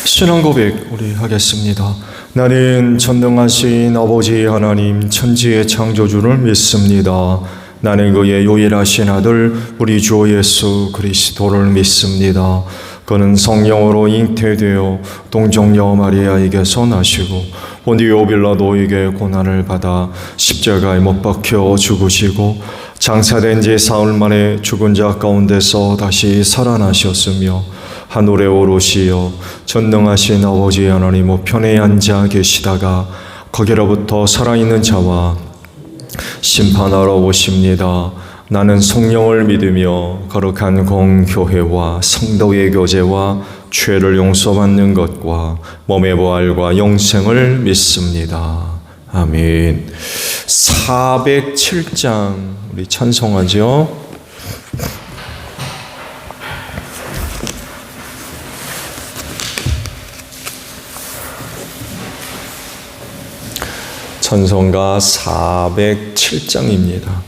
신앙 고백 우리 하겠습니다. 나는 전능하신 아버지 하나님 천지의 창조주를 믿습니다. 나는 그의 유일하신 아들 우리 주 예수 그리스도를 믿습니다. 그는 성령으로 잉태되어 동정녀 마리아에게서 나시고 본디오 빌라도에게 고난을 받아 십자가에 못 박혀 죽으시고 장사된 지 사흘 만에 죽은 자 가운데서 다시 살아나셨으며 하늘에 오르시어 전능하신 아버지 하나님 우편에 앉아 계시다가 거기로부터 살아있는 자와 심판하러 오십니다. 나는 성령을 믿으며 거룩한 공교회와 성도의 교제와 죄를 용서받는 것과 몸의 부활과 영생을 믿습니다. 아멘. 407장 우리 찬송하죠. 찬송가 407장입니다.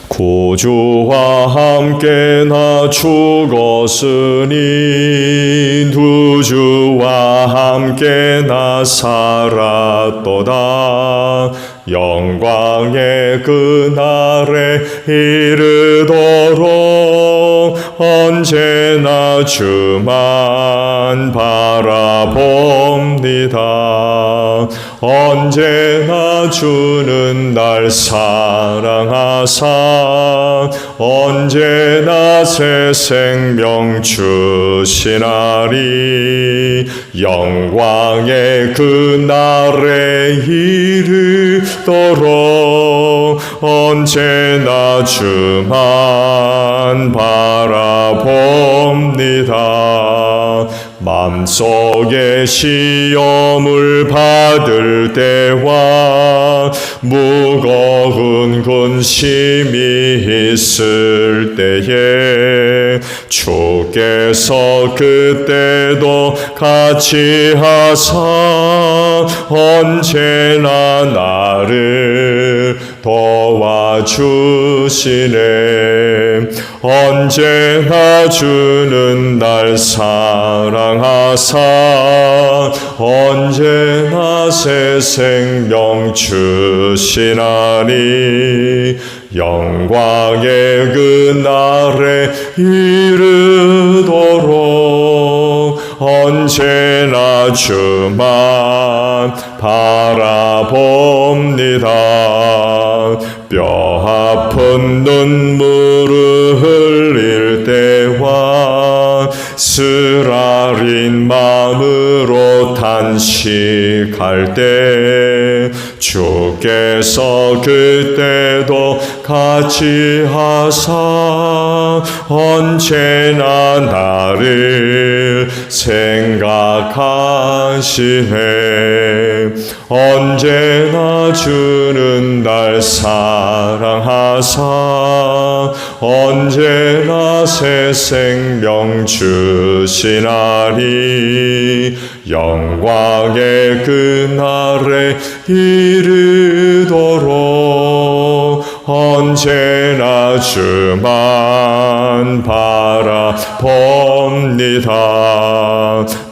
구주와 함께 나 죽었으니 두 주와 함께 나 살았도다. 영광의 그날에 이르도록 언제나 주만 바라봅니다. 언제나 주는 날 사랑하사 언제나 새 생명 주시나리. 영광의 그날에 이르도록 언제나 주만 바라봅니다. 맘속에 시험을 받을 때와 무거운 근심이 있을 때에 주께서 그때도 같이 하사 언제나 나를 도와주시네. 언제나 주는 날 사랑하사 언제나 새 생명 주시나니. 영광의 그날에 이르도록 언제나 주만 바라봅니다. 뼈 아픈 눈물을 흘릴 때와 쓰라린 마음으로 단식할 때 주께서 그때도 같이 하사 언제나 나를 생각하시네. 언제나 주는 날 사랑하사 언제나 새 생명 주시나니. 영광의 그날에 이르도록 언제나 주만 바라봅니다.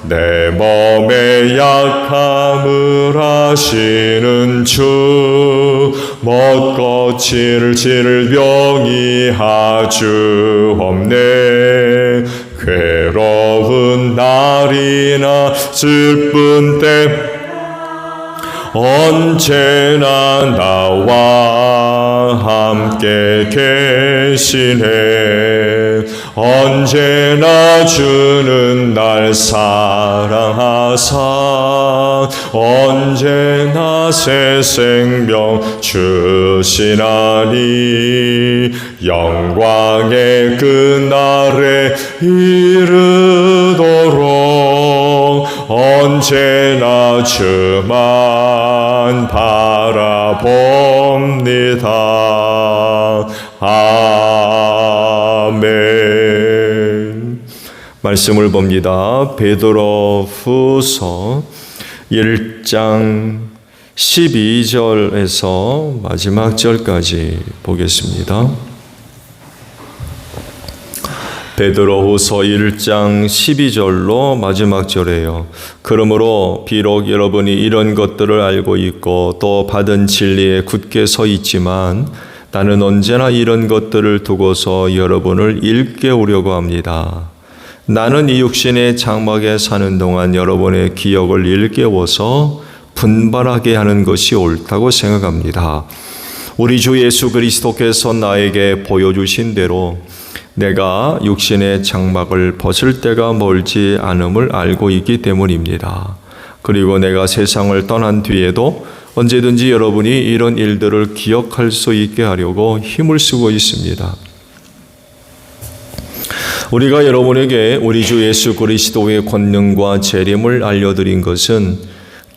내 몸의 약함을 아시는 주 먹고 칠 질병이 아주 없네. 괴로운 날이나 슬픈 때 언제나 나와 함께 계시네. 언제나 주는 날 사랑하사 언제나 새 생명 주시나니. 영광의 그날에 이르도록 언제나 주만 바라봅니다. 아멘. 말씀을 봅니다. 베드로후서 1장 12절에서 마지막 절까지 보겠습니다. 베드로후서 1장 12절로 마지막 절이에요. 그러므로 비록 여러분이 이런 것들을 알고 있고 또 받은 진리에 굳게 서 있지만 나는 언제나 이런 것들을 두고서 여러분을 일깨우려고 합니다. 나는 이 육신의 장막에 사는 동안 여러분의 기억을 일깨워서 분발하게 하는 것이 옳다고 생각합니다. 우리 주 예수 그리스도께서 나에게 보여주신 대로 내가 육신의 장막을 벗을 때가 멀지 않음을 알고 있기 때문입니다. 그리고 내가 세상을 떠난 뒤에도 언제든지 여러분이 이런 일들을 기억할 수 있게 하려고 힘을 쓰고 있습니다. 우리가 여러분에게 우리 주 예수 그리스도의 권능과 재림을 알려드린 것은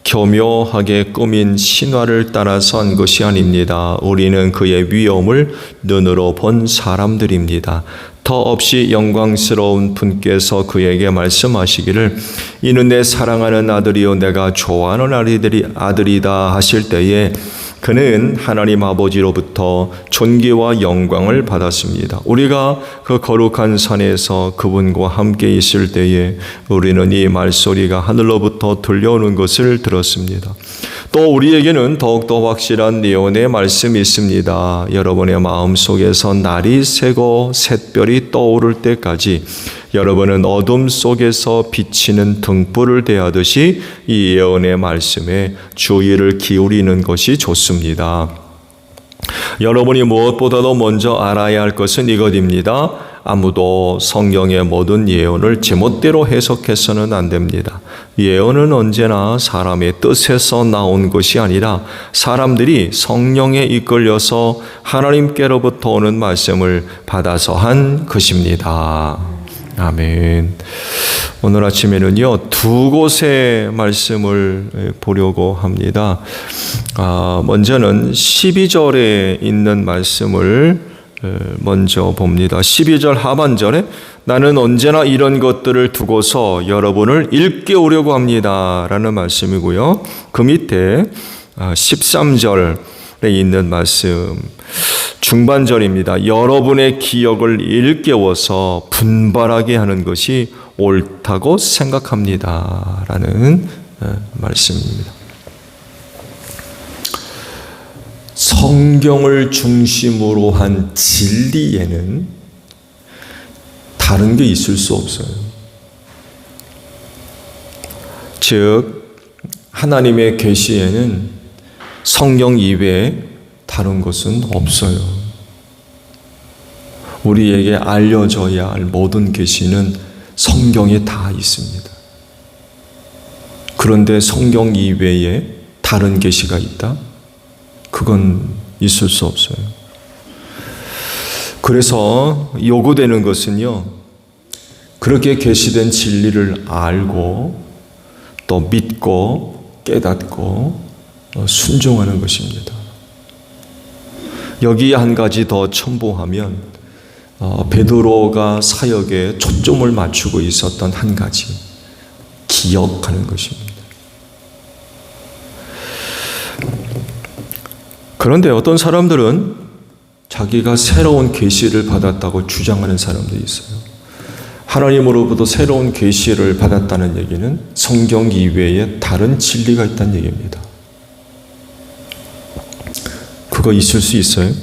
교묘하게 꾸민 신화를 따라서 한 것이 아닙니다. 우리는 그의 위엄을 눈으로 본 사람들입니다. 더없이 영광스러운 분께서 그에게 말씀하시기를 이는 내 사랑하는 아들이요 내가 좋아하는 아들이다 하실 때에 그는 하나님 아버지로부터 존귀와 영광을 받았습니다. 우리가 그 거룩한 산에서 그분과 함께 있을 때에 우리는 이 말소리가 하늘로부터 들려오는 것을 들었습니다. 또 우리에게는 더욱더 확실한 예언의 말씀이 있습니다. 여러분의 마음속에서 날이 새고 샛별이 떠오를 때까지 여러분은 어둠 속에서 비치는 등불을 대하듯이 이 예언의 말씀에 주의를 기울이는 것이 좋습니다. 여러분이 무엇보다도 먼저 알아야 할 것은 이것입니다. 아무도 성경의 모든 예언을 제멋대로 해석해서는 안 됩니다. 예언은 언제나 사람의 뜻에서 나온 것이 아니라 사람들이 성령에 이끌려서 하나님께로부터 오는 말씀을 받아서 한 것입니다. 아멘. 오늘 아침에는요, 두 곳의 말씀을 보려고 합니다. 먼저는 12절에 있는 말씀을 먼저 봅니다. 12절 하반절에 나는 언제나 이런 것들을 두고서 여러분을 일깨우려고 합니다 라는 말씀이고요. 그 밑에 13절에 있는 말씀 중반절입니다. 여러분의 기억을 일깨워서 분발하게 하는 것이 옳다고 생각합니다 라는 말씀입니다. 성경을 중심으로 한 진리에는 다른 게 있을 수 없어요. 즉 하나님의 계시에는 성경 이외에 다른 것은 없어요. 우리에게 알려져야 할 모든 계시는 성경에 다 있습니다. 그런데 성경 이외에 다른 계시가 있다? 그건 있을 수 없어요. 그래서 요구되는 것은요, 그렇게 계시된 진리를 알고 또 믿고 깨닫고 순종하는 것입니다. 여기에 한 가지 더 첨부하면 베드로가 사역에 초점을 맞추고 있었던 한 가지, 기억하는 것입니다. 그런데 어떤 사람들은 자기가 새로운 계시를 받았다고 주장하는 사람들이 있어요. 하나님으로부터 새로운 계시를 받았다는 얘기는 성경 이외에 다른 진리가 있다는 얘기입니다. 그거 있을 수 있어요?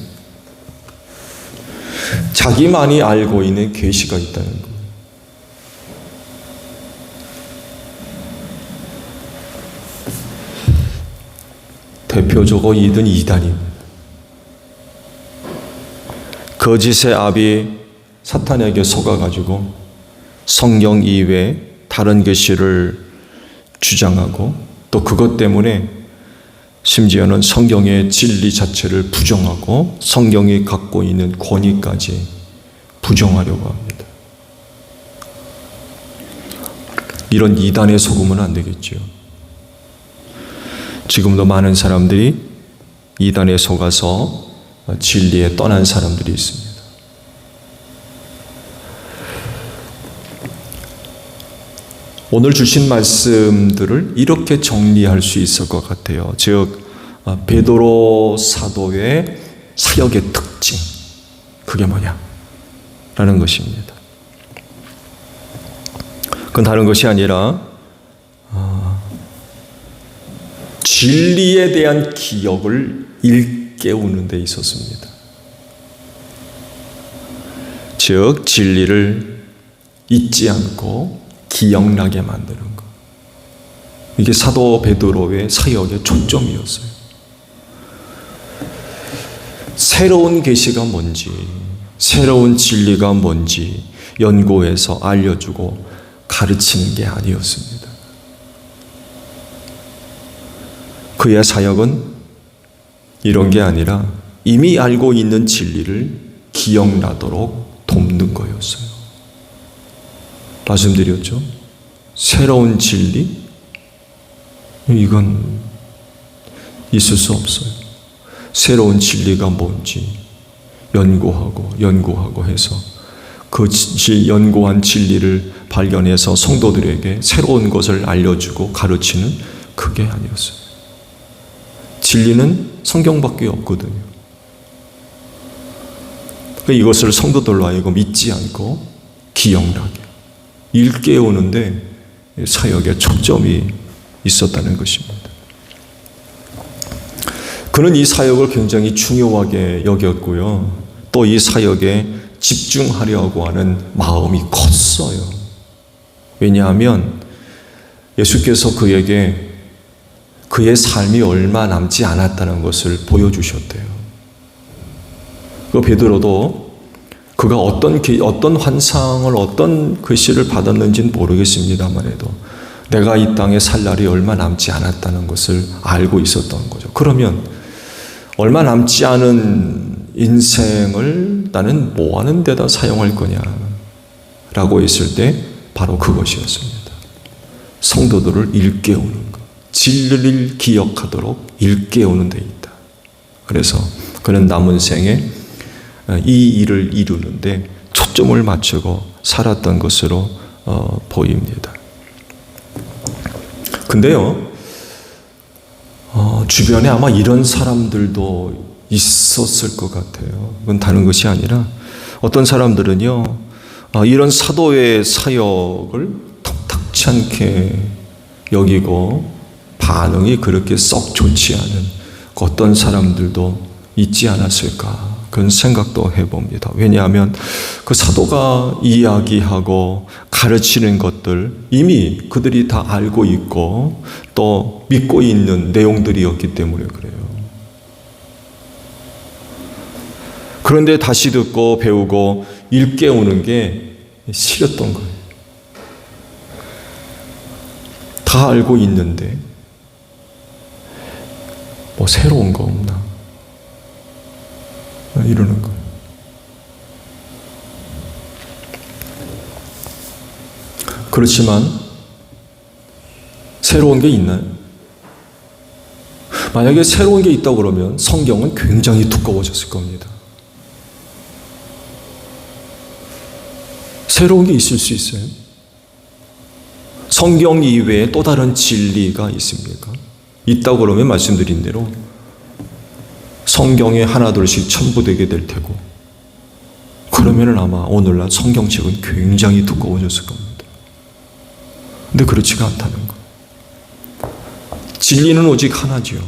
자기만이 알고 있는 계시가 있다는 거예요. 대표적으로 이단입니다. 거짓의 압이 사탄에게 속아가지고 성경 이외에 다른 계시를 주장하고 또 그것 때문에 심지어는 성경의 진리 자체를 부정하고 성경이 갖고 있는 권위까지 부정하려고 합니다. 이런 이단에 속으면 안 되겠죠. 지금도 많은 사람들이 이단에 속아서 진리에 떠난 사람들이 있습니다. 오늘 주신 말씀들을 이렇게 정리할 수 있을 것 같아요. 즉 베드로 사도의 사역의 특징, 그게 뭐냐? 라는 것입니다. 그건 다른 것이 아니라 진리에 대한 기억을 일깨우는 데 있었습니다. 즉 진리를 잊지 않고 기억나게 만드는 것. 이게 사도 베드로의 사역의 초점이었어요. 새로운 계시가 뭔지, 새로운 진리가 뭔지 연구해서 알려주고 가르치는 게 아니었습니다. 그의 사역은 이런 게 아니라 이미 알고 있는 진리를 기억나도록 돕는 거였어요. 말씀드렸죠? 새로운 진리? 이건 있을 수 없어요. 새로운 진리가 뭔지 연구하고 해서 그 연구한 진리를 발견해서 성도들에게 새로운 것을 알려주고 가르치는 그게 아니었어요. 진리는 성경밖에 없거든요. 이것을 성도들로 하여금 잊지 않고 기억나게 일깨우는데 사역의 초점이 있었다는 것입니다. 그는 이 사역을 굉장히 중요하게 여겼고요. 또 이 사역에 집중하려고 하는 마음이 컸어요. 왜냐하면 예수께서 그에게 그의 삶이 얼마 남지 않았다는 것을 보여주셨대요. 그 베드로도 그가 어떤 환상을 어떤 글씨를 받았는지는 모르겠습니다만 해도 내가 이 땅에 살 날이 얼마 남지 않았다는 것을 알고 있었던 거죠. 그러면 얼마 남지 않은 인생을 나는 뭐 하는 데다 사용할 거냐 라고 했을 때 바로 그것이었습니다. 성도들을 일깨우는 것, 진리를 기억하도록 일깨우는 데 있다. 그래서 그는 남은 생에 이 일을 이루는데 초점을 맞추고 살았던 것으로 보입니다. 근데요, 주변에 아마 이런 사람들도 있었을 것 같아요. 그건 다른 것이 아니라 어떤 사람들은요, 이런 사도의 사역을 탐탁치 않게 여기고 반응이 그렇게 썩 좋지 않은 어떤 사람들도 있지 않았을까 그런 생각도 해봅니다. 왜냐하면 그 사도가 이야기하고 가르치는 것들 이미 그들이 다 알고 있고 또 믿고 있는 내용들이었기 때문에 그래요. 그런데 다시 듣고 배우고 일깨우는 게 싫었던 거예요. 다 알고 있는데 뭐 새로운 거 없나 이러는 거예요. 그렇지만 새로운 게 있나요? 만약에 새로운 게 있다고 그러면 성경은 굉장히 두꺼워졌을 겁니다. 새로운 게 있을 수 있어요? 성경 이외에 또 다른 진리가 있습니까? 있다고 그러면 말씀드린 대로 성경에 하나둘씩 첨부되게 될 테고 그러면 아마 오늘날 성경책은 굉장히 두꺼워졌을 겁니다. 근데 그렇지가 않다는 거. 진리는 오직 하나지요.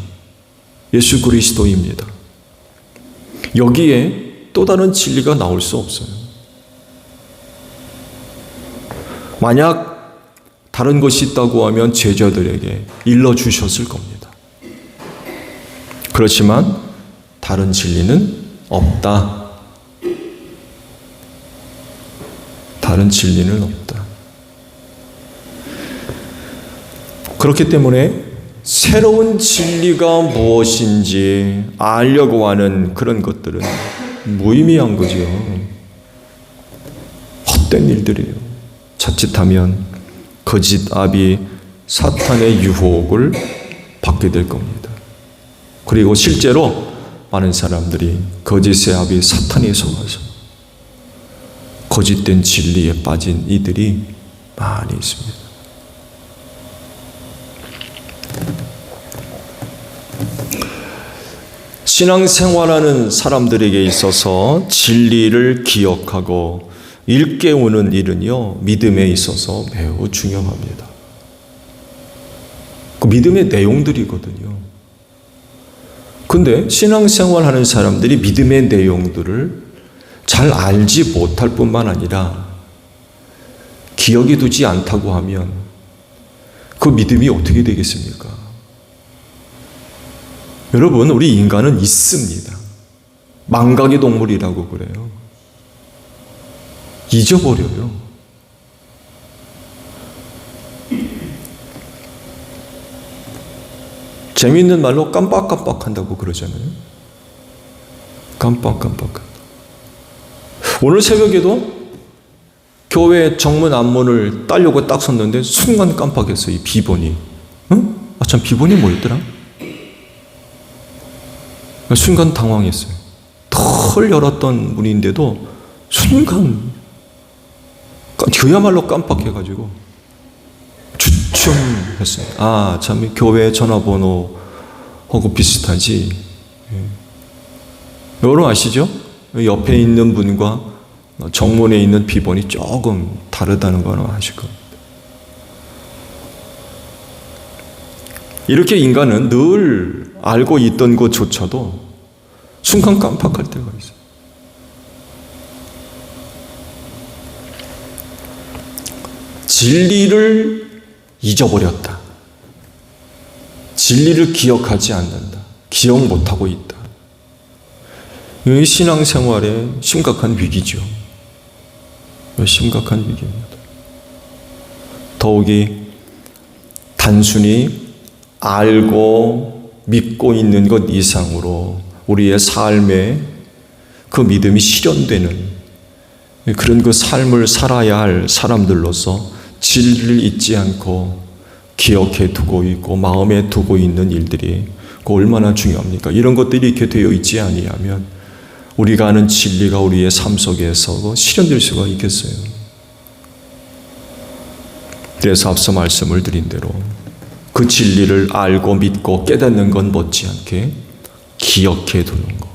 예수 그리스도입니다. 여기에 또 다른 진리가 나올 수 없어요. 만약 다른 것이 있다고 하면 제자들에게 일러주셨을 겁니다. 그렇지만 다른 진리는 없다. 다른 진리는 없다. 그렇기 때문에 새로운 진리가 무엇인지 알려고 하는 그런 것들은 무의미한 거죠. 헛된 일들이에요. 자칫하면 거짓 아비 사탄의 유혹을 받게 될 겁니다. 그리고 실제로 많은 사람들이 거짓의 아비 사탄에 속아서 거짓된 진리에 빠진 이들이 많이 있습니다. 신앙생활하는 사람들에게 있어서 진리를 기억하고 일깨우는 일은요, 믿음에 있어서 매우 중요합니다. 그 믿음의 내용들이거든요. 근데 신앙생활 하는 사람들이 믿음의 내용들을 잘 알지 못할 뿐만 아니라 기억에 두지 않다고 하면 그 믿음이 어떻게 되겠습니까? 여러분, 우리 인간은 있습니다. 망각의 동물이라고 그래요. 잊어버려요. 재미있는 말로 깜빡깜빡한다고 그러잖아요. 깜빡깜빡한다. 오늘 새벽에도 교회 정문 앞문을 따려고 딱 섰는데 순간 깜빡했어요. 이 비번이. 응? 아, 참 비번이 뭐였더라? 순간 당황했어요. 덜 열었던 문인데도 순간 그야말로 깜빡해가지고 주춤했어요. 아, 참 교회 전화번호하고 비슷하지. 여러분 아시죠? 옆에 있는 분과 정문에 있는 비번이 조금 다르다는 거는 아실 겁니다. 이렇게 인간은 늘 알고 있던 것조차도 순간 깜빡할 때가 있어요. 진리를 잊어버렸다. 진리를 기억하지 않는다. 기억 못하고 있다. 이 신앙생활의 심각한 위기죠. 심각한 위기입니다. 더욱이 단순히 알고 믿고 있는 것 이상으로 우리의 삶에 그 믿음이 실현되는 그런 그 삶을 살아야 할 사람들로서 진리를 잊지 않고 기억해 두고 있고 마음에 두고 있는 일들이 얼마나 중요합니까? 이런 것들이 이렇게 되어 있지 아니하면 우리가 아는 진리가 우리의 삶 속에서 실현될 수가 있겠어요. 그래서 앞서 말씀을 드린 대로 그 진리를 알고 믿고 깨닫는 건 못지않게 기억해 두는 거.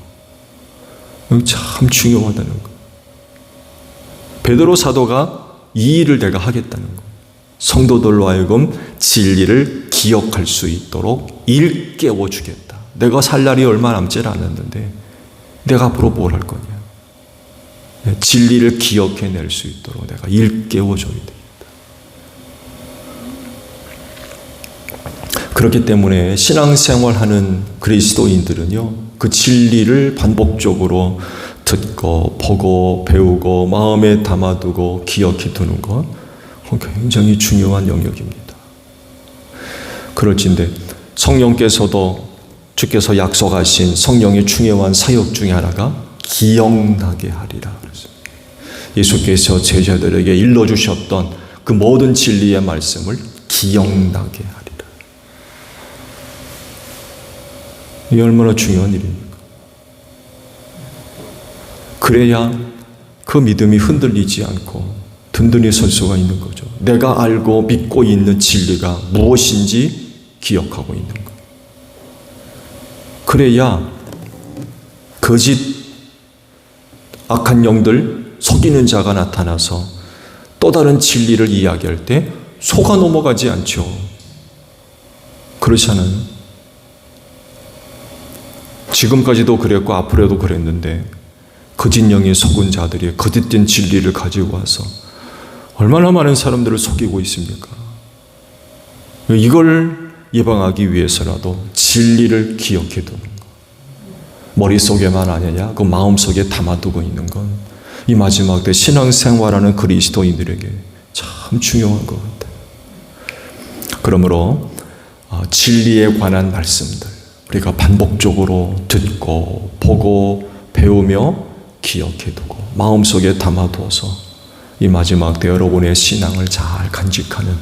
참 중요하다는 거. 베드로 사도가 이 일을 내가 하겠다는 거. 성도들로 하여금 진리를 기억할 수 있도록 일깨워 주겠다. 내가 살 날이 얼마 남지 않았는데 내가 앞으로 뭘 할 거냐. 진리를 기억해낼 수 있도록 내가 일깨워 줘야 되겠다. 그렇기 때문에 신앙생활하는 그리스도인들은요, 그 진리를 반복적으로 듣고 보고 배우고 마음에 담아두고 기억해 두는 것, 굉장히 중요한 영역입니다. 그럴진데 성령께서도 주께서 약속하신 성령의 중요한 사역 중에 하나가 기억나게 하리라 그랬습니다. 예수께서 제자들에게 일러주셨던 그 모든 진리의 말씀을 기억나게 하리라. 이게 얼마나 중요한 일입니까? 그래야 그 믿음이 흔들리지 않고 든든히 설 수가 있는 거죠. 내가 알고 믿고 있는 진리가 무엇인지 기억하고 있는 것. 그래야 거짓 악한 영들 속이는 자가 나타나서 또 다른 진리를 이야기할 때 속아 넘어가지 않죠. 그렇지 않아요? 지금까지도 그랬고 앞으로도 그랬는데 거짓 영에 속은 자들이 거짓된 진리를 가지고 와서 얼마나 많은 사람들을 속이고 있습니까? 이걸 예방하기 위해서라도 진리를 기억해 두는 것. 머릿속에만 아니냐, 그 마음속에 담아두고 있는 건 이 마지막 때 신앙생활하는 그리스도인들에게 참 중요한 것 같아요. 그러므로 진리에 관한 말씀들 우리가 반복적으로 듣고 보고 배우며 기억해 두고 마음속에 담아두어서 이 마지막 때 여러분의 신앙을 잘 간직하는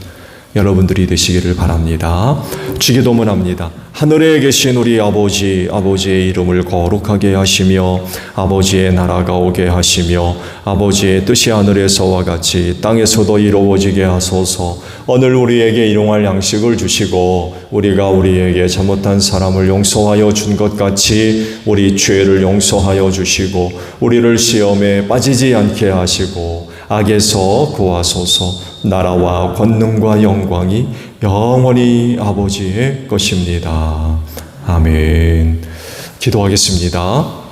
여러분들이 되시기를 바랍니다. 주기도문합니다. 하늘에 계신 우리 아버지, 아버지의 이름을 거룩하게 하시며 아버지의 나라가 오게 하시며 아버지의 뜻이 하늘에서와 같이 땅에서도 이루어지게 하소서. 오늘 우리에게 일용할 양식을 주시고 우리가 우리에게 잘못한 사람을 용서하여 준 것 같이 우리 죄를 용서하여 주시고 우리를 시험에 빠지지 않게 하시고 악에서 구하소서. 나라와 권능과 영광이 영원히 아버지의 것입니다. 아멘. 기도하겠습니다.